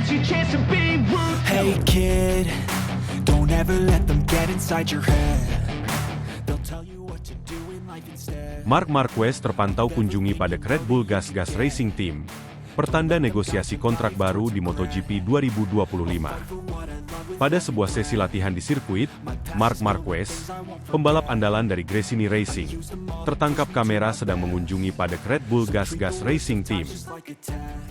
Hey kid, don't ever let them get inside your head. They'll tell you what to do in life instead. Marc Marquez terpantau kunjungi pada Red Bull Gas Gas Racing Team, pertanda negosiasi kontrak baru di MotoGP 2025. Pada sebuah sesi latihan di sirkuit, Marc Marquez, pembalap andalan dari Gresini Racing, tertangkap kamera sedang mengunjungi pada Red Bull Gas Gas Racing Team.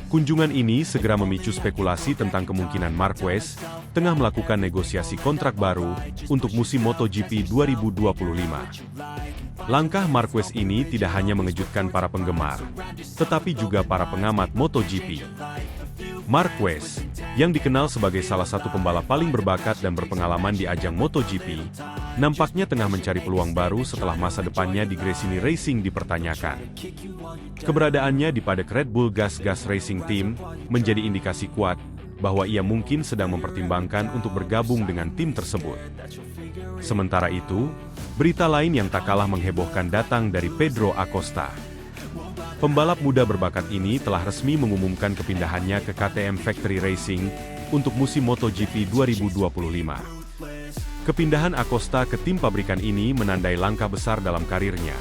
Kunjungan ini segera memicu spekulasi tentang kemungkinan Marquez tengah melakukan negosiasi kontrak baru untuk musim MotoGP 2025. Langkah Marquez ini tidak hanya mengejutkan para penggemar, tetapi juga para pengamat MotoGP. Marquez, yang dikenal sebagai salah satu pembalap paling berbakat dan berpengalaman di ajang MotoGP, nampaknya tengah mencari peluang baru setelah masa depannya di Gresini Racing dipertanyakan. Keberadaannya di pada Red Bull Gas Gas Racing Team menjadi indikasi kuat bahwa ia mungkin sedang mempertimbangkan untuk bergabung dengan tim tersebut. Sementara itu, berita lain yang tak kalah menghebohkan datang dari Pedro Acosta. Pembalap muda berbakat ini telah resmi mengumumkan kepindahannya ke KTM Factory Racing untuk musim MotoGP 2025. Kepindahan Acosta ke tim pabrikan ini menandai langkah besar dalam karirnya,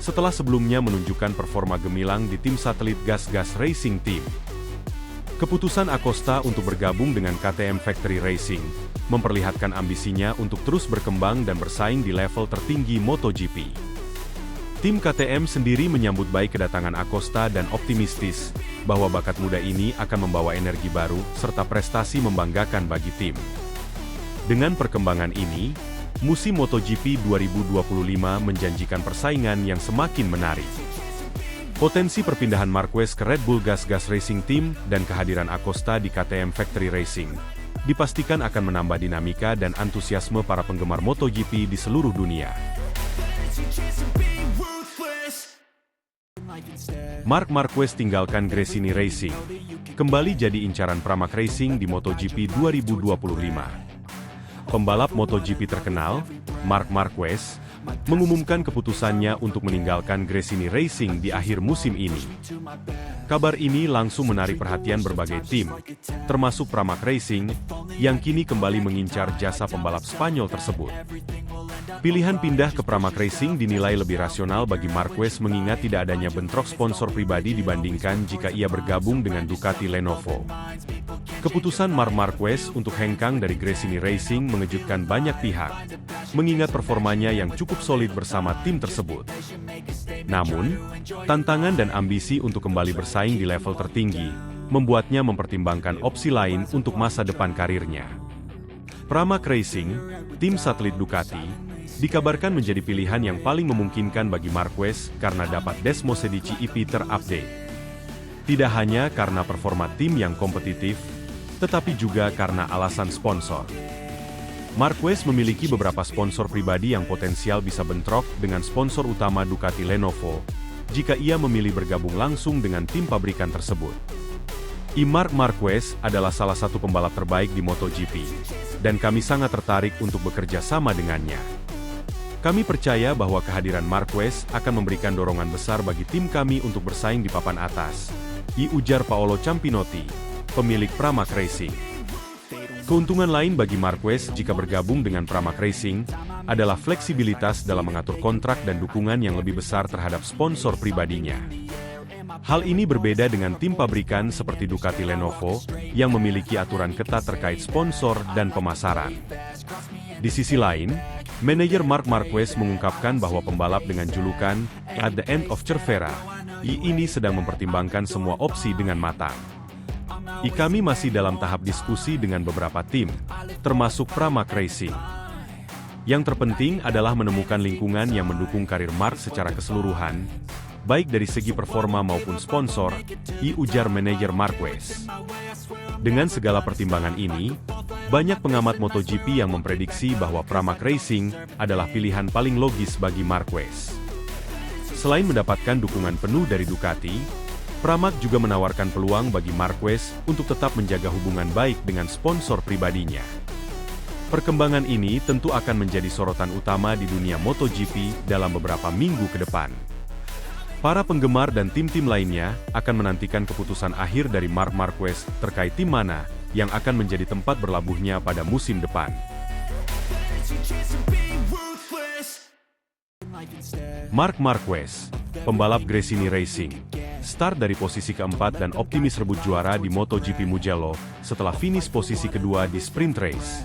setelah sebelumnya menunjukkan performa gemilang di tim satelit Gas Gas Racing Team. Keputusan Acosta untuk bergabung dengan KTM Factory Racing memperlihatkan ambisinya untuk terus berkembang dan bersaing di level tertinggi MotoGP. Tim KTM sendiri menyambut baik kedatangan Acosta dan optimistis bahwa bakat muda ini akan membawa energi baru serta prestasi membanggakan bagi tim. Dengan perkembangan ini, musim MotoGP 2025 menjanjikan persaingan yang semakin menarik. Potensi perpindahan Marquez ke Red Bull Gas Gas Racing Team dan kehadiran Acosta di KTM Factory Racing dipastikan akan menambah dinamika dan antusiasme para penggemar MotoGP di seluruh dunia. Marc Marquez tinggalkan Gresini Racing, kembali jadi incaran Pramac Racing di MotoGP 2025. Pembalap MotoGP terkenal, Marc Marquez, mengumumkan keputusannya untuk meninggalkan Gresini Racing di akhir musim ini. Kabar ini langsung menarik perhatian berbagai tim, termasuk Pramac Racing, yang kini kembali mengincar jasa pembalap Spanyol tersebut. Pilihan pindah ke Pramac Racing dinilai lebih rasional bagi Marquez mengingat tidak adanya bentrok sponsor pribadi dibandingkan jika ia bergabung dengan Ducati Lenovo. Keputusan Marc Marquez untuk hengkang dari Gresini Racing mengejutkan banyak pihak, mengingat performanya yang cukup solid bersama tim tersebut. Namun, tantangan dan ambisi untuk kembali bersaing di level tertinggi membuatnya mempertimbangkan opsi lain untuk masa depan karirnya. Pramac Racing, tim satelit Ducati, dikabarkan menjadi pilihan yang paling memungkinkan bagi Marquez karena dapat Desmosedici EP terupdate. Tidak hanya karena performa tim yang kompetitif, tetapi juga karena alasan sponsor. Marquez memiliki beberapa sponsor pribadi yang potensial bisa bentrok dengan sponsor utama Ducati Lenovo, jika ia memilih bergabung langsung dengan tim pabrikan tersebut. Marc Marquez adalah salah satu pembalap terbaik di MotoGP, dan kami sangat tertarik untuk bekerja sama dengannya. Kami percaya bahwa kehadiran Marquez akan memberikan dorongan besar bagi tim kami untuk bersaing di papan atas, ujar Paolo Campinotti, pemilik Pramac Racing. Keuntungan lain bagi Marquez jika bergabung dengan Pramac Racing adalah fleksibilitas dalam mengatur kontrak dan dukungan yang lebih besar terhadap sponsor pribadinya. Hal ini berbeda dengan tim pabrikan seperti Ducati Lenovo yang memiliki aturan ketat terkait sponsor dan pemasaran. Di sisi lain, manajer Marc Marquez mengungkapkan bahwa pembalap dengan julukan "At the End of Cervera" ini sedang mempertimbangkan semua opsi dengan matang. Kami masih dalam tahap diskusi dengan beberapa tim, termasuk Pramac Racing. Yang terpenting adalah menemukan lingkungan yang mendukung karir Marc secara keseluruhan, baik dari segi performa maupun sponsor, ujar manajer Marquez. Dengan segala pertimbangan ini, banyak pengamat MotoGP yang memprediksi bahwa Pramac Racing adalah pilihan paling logis bagi Marquez. Selain mendapatkan dukungan penuh dari Ducati, Pramac juga menawarkan peluang bagi Marquez untuk tetap menjaga hubungan baik dengan sponsor pribadinya. Perkembangan ini tentu akan menjadi sorotan utama di dunia MotoGP dalam beberapa minggu ke depan. Para penggemar dan tim-tim lainnya akan menantikan keputusan akhir dari Marc Marquez terkait tim mana yang akan menjadi tempat berlabuhnya pada musim depan. Marc Marquez, pembalap Gresini Racing, start dari posisi keempat dan optimis rebut juara di MotoGP Mugello setelah finish posisi kedua di sprint race.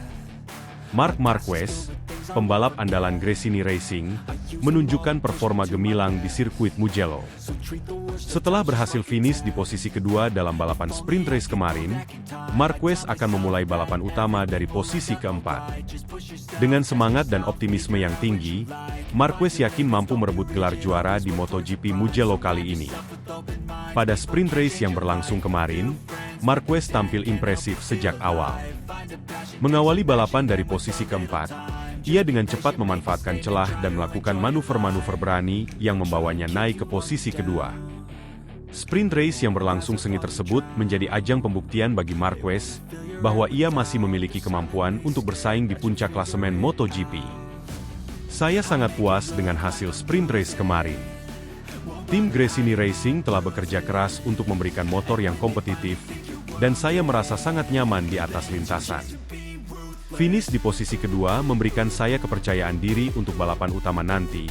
Marc Marquez, pembalap andalan Gresini Racing, menunjukkan performa gemilang di sirkuit Mugello. Setelah berhasil finish di posisi kedua dalam balapan sprint race kemarin, Marquez akan memulai balapan utama dari posisi keempat. Dengan semangat dan optimisme yang tinggi, Marquez yakin mampu merebut gelar juara di MotoGP Mugello kali ini. Pada sprint race yang berlangsung kemarin, Marquez tampil impresif sejak awal. Mengawali balapan dari posisi keempat, ia dengan cepat memanfaatkan celah dan melakukan manuver-manuver berani yang membawanya naik ke posisi kedua. Sprint race yang berlangsung sengit tersebut menjadi ajang pembuktian bagi Marquez bahwa ia masih memiliki kemampuan untuk bersaing di puncak klasemen MotoGP. Saya sangat puas dengan hasil sprint race kemarin. Tim Gresini Racing telah bekerja keras untuk memberikan motor yang kompetitif, dan saya merasa sangat nyaman di atas lintasan. Finish di posisi kedua memberikan saya kepercayaan diri untuk balapan utama nanti,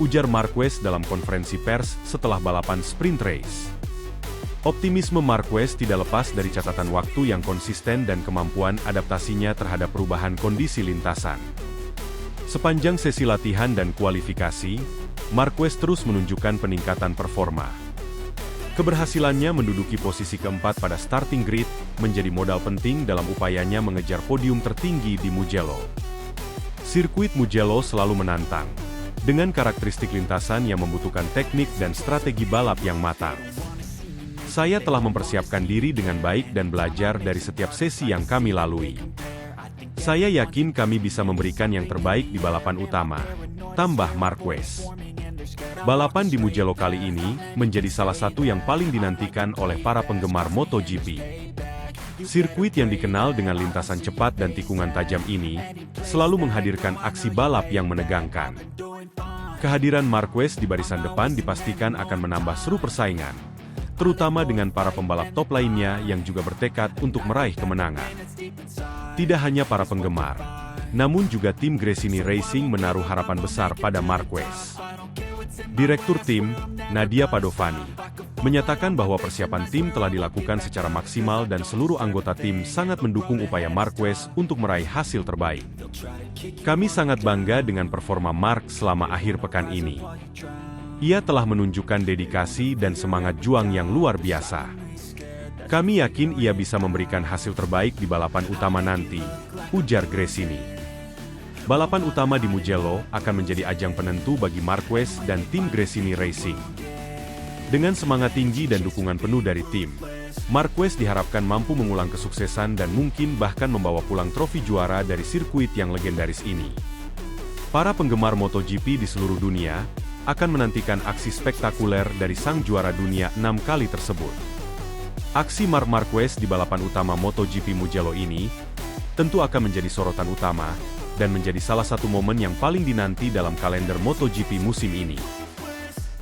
ujar Marquez dalam konferensi pers setelah balapan sprint race. Optimisme Marquez tidak lepas dari catatan waktu yang konsisten dan kemampuan adaptasinya terhadap perubahan kondisi lintasan. Sepanjang sesi latihan dan kualifikasi, Marquez terus menunjukkan peningkatan performa. Keberhasilannya menduduki posisi keempat pada starting grid menjadi modal penting dalam upayanya mengejar podium tertinggi di Mugello. Sirkuit Mugello selalu menantang, dengan karakteristik lintasan yang membutuhkan teknik dan strategi balap yang matang. Saya telah mempersiapkan diri dengan baik dan belajar dari setiap sesi yang kami lalui. Saya yakin kami bisa memberikan yang terbaik di balapan utama, tambah Marquez. Balapan di Mugello kali ini menjadi salah satu yang paling dinantikan oleh para penggemar MotoGP. Sirkuit yang dikenal dengan lintasan cepat dan tikungan tajam ini selalu menghadirkan aksi balap yang menegangkan. Kehadiran Marquez di barisan depan dipastikan akan menambah seru persaingan, terutama dengan para pembalap top lainnya yang juga bertekad untuk meraih kemenangan. Tidak hanya para penggemar, namun juga tim Gresini Racing menaruh harapan besar pada Marquez. Direktur tim, Nadia Padovani, menyatakan bahwa persiapan tim telah dilakukan secara maksimal dan seluruh anggota tim sangat mendukung upaya Marquez untuk meraih hasil terbaik. Kami sangat bangga dengan performa Marc selama akhir pekan ini. Ia telah menunjukkan dedikasi dan semangat juang yang luar biasa. Kami yakin ia bisa memberikan hasil terbaik di balapan utama nanti, ujar Gresini. Balapan utama di Mugello akan menjadi ajang penentu bagi Marquez dan tim Gresini Racing. Dengan semangat tinggi dan dukungan penuh dari tim, Marquez diharapkan mampu mengulang kesuksesan dan mungkin bahkan membawa pulang trofi juara dari sirkuit yang legendaris ini. Para penggemar MotoGP di seluruh dunia akan menantikan aksi spektakuler dari sang juara dunia 6 kali tersebut. Aksi Marc Marquez di balapan utama MotoGP Mugello ini tentu akan menjadi sorotan utama dan menjadi salah satu momen yang paling dinanti dalam kalender MotoGP musim ini.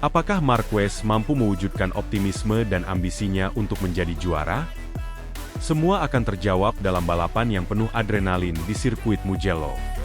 Apakah Marquez mampu mewujudkan optimisme dan ambisinya untuk menjadi juara? Semua akan terjawab dalam balapan yang penuh adrenalin di sirkuit Mugello.